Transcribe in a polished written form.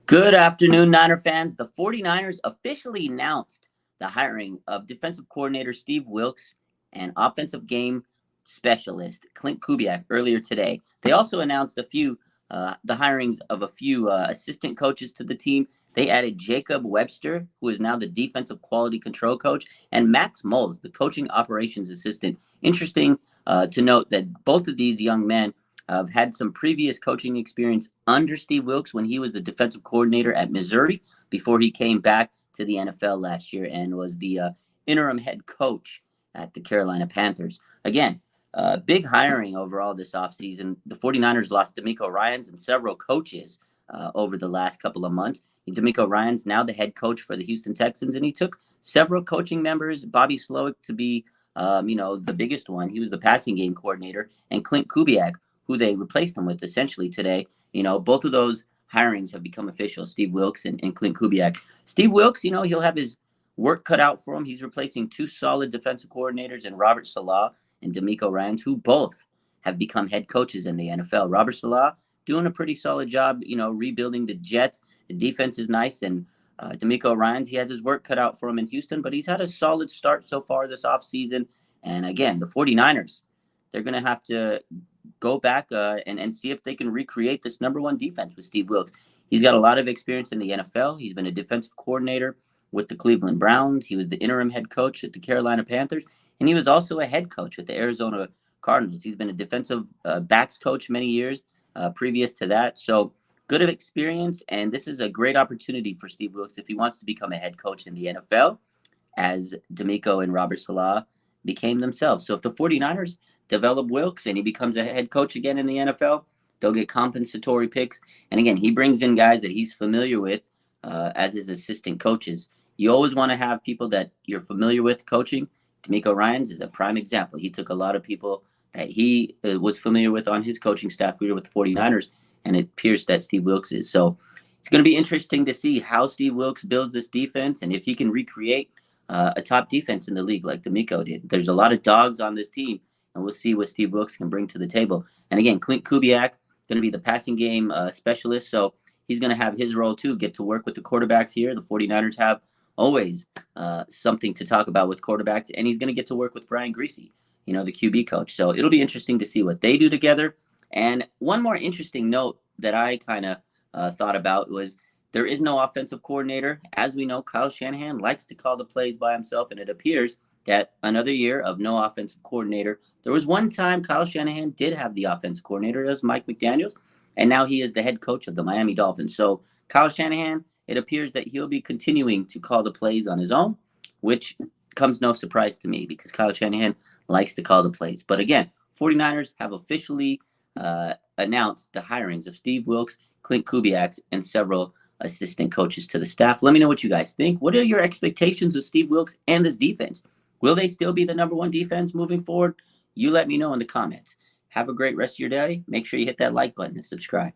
Good afternoon, Niner fans. The 49ers officially announced the hiring of defensive coordinator Steve Wilks and offensive game specialist Clint Kubiak earlier today. They also announced the hirings of a few assistant coaches to the team. They added Jacob Webster, who is now the defensive quality control coach, and Max Moles, the coaching operations assistant. Interesting to note that both of these young men I've had some previous coaching experience under Steve Wilks when he was the defensive coordinator at Missouri before he came back to the NFL last year and was the interim head coach at the Carolina Panthers. Again, big hiring overall this offseason. The 49ers lost D'Amico Ryans and several coaches over the last couple of months. D'Amico Ryans now the head coach for the Houston Texans, and he took several coaching members, Bobby Slowick to be the biggest one. He was the passing game coordinator, and Clint Kubiak, who they replaced him with essentially today. Both of those hirings have become official, Steve Wilks and Clint Kubiak. Steve Wilks, he'll have his work cut out for him. He's replacing two solid defensive coordinators in Robert Salah and D'Amico Ryans, who both have become head coaches in the NFL. Robert Salah doing a pretty solid job, rebuilding the Jets. The defense is nice, and D'Amico Ryans, he has his work cut out for him in Houston, but he's had a solid start so far this offseason. And again, the 49ers, they're going to have to go back and see if they can recreate this number one defense with Steve Wilks. He's got a lot of experience in the NFL. He's been a defensive coordinator with the Cleveland Browns. He was the interim head coach at the Carolina Panthers, and he was also a head coach at the Arizona Cardinals. He's been a defensive backs coach many years previous to that. So good of experience, and this is a great opportunity for Steve Wilks if he wants to become a head coach in the NFL, as D'Amico and Robert Salah became themselves. So if the 49ers develop Wilks and he becomes a head coach again in the NFL, they'll get compensatory picks. And again, he brings in guys that he's familiar with as his assistant coaches. You always want to have people that you're familiar with coaching. D'Amico Ryans is a prime example. He took a lot of people that he was familiar with on his coaching staff here with the 49ers, and it appears that Steve Wilks is. So it's going to be interesting to see how Steve Wilks builds this defense and if he can recreate a top defense in the league like D'Amico did. There's a lot of dogs on this team, and we'll see what Steve Wilks can bring to the table. And again, Clint Kubiak going to be the passing game specialist, so he's going to have his role too, get to work with the quarterbacks here. The 49ers have always something to talk about with quarterbacks, and he's going to get to work with Brian Griese, the QB coach. So it'll be interesting to see what they do together. And one more interesting note that I kind of thought about was there is no offensive coordinator. As we know, Kyle Shanahan likes to call the plays by himself, and it appears that another year of no offensive coordinator. There was one time Kyle Shanahan did have the offensive coordinator as Mike McDaniels, and now he is the head coach of the Miami Dolphins. So Kyle Shanahan, it appears that he'll be continuing to call the plays on his own, which comes no surprise to me because Kyle Shanahan likes to call the plays. But again, 49ers have officially announced the hirings of Steve Wilks, Clint Kubiak, and several assistant coaches to the staff. Let me know what you guys think. What are your expectations of Steve Wilks and this defense? Will they still be the number one defense moving forward? You let me know in the comments. Have a great rest of your day. Make sure you hit that like button and subscribe.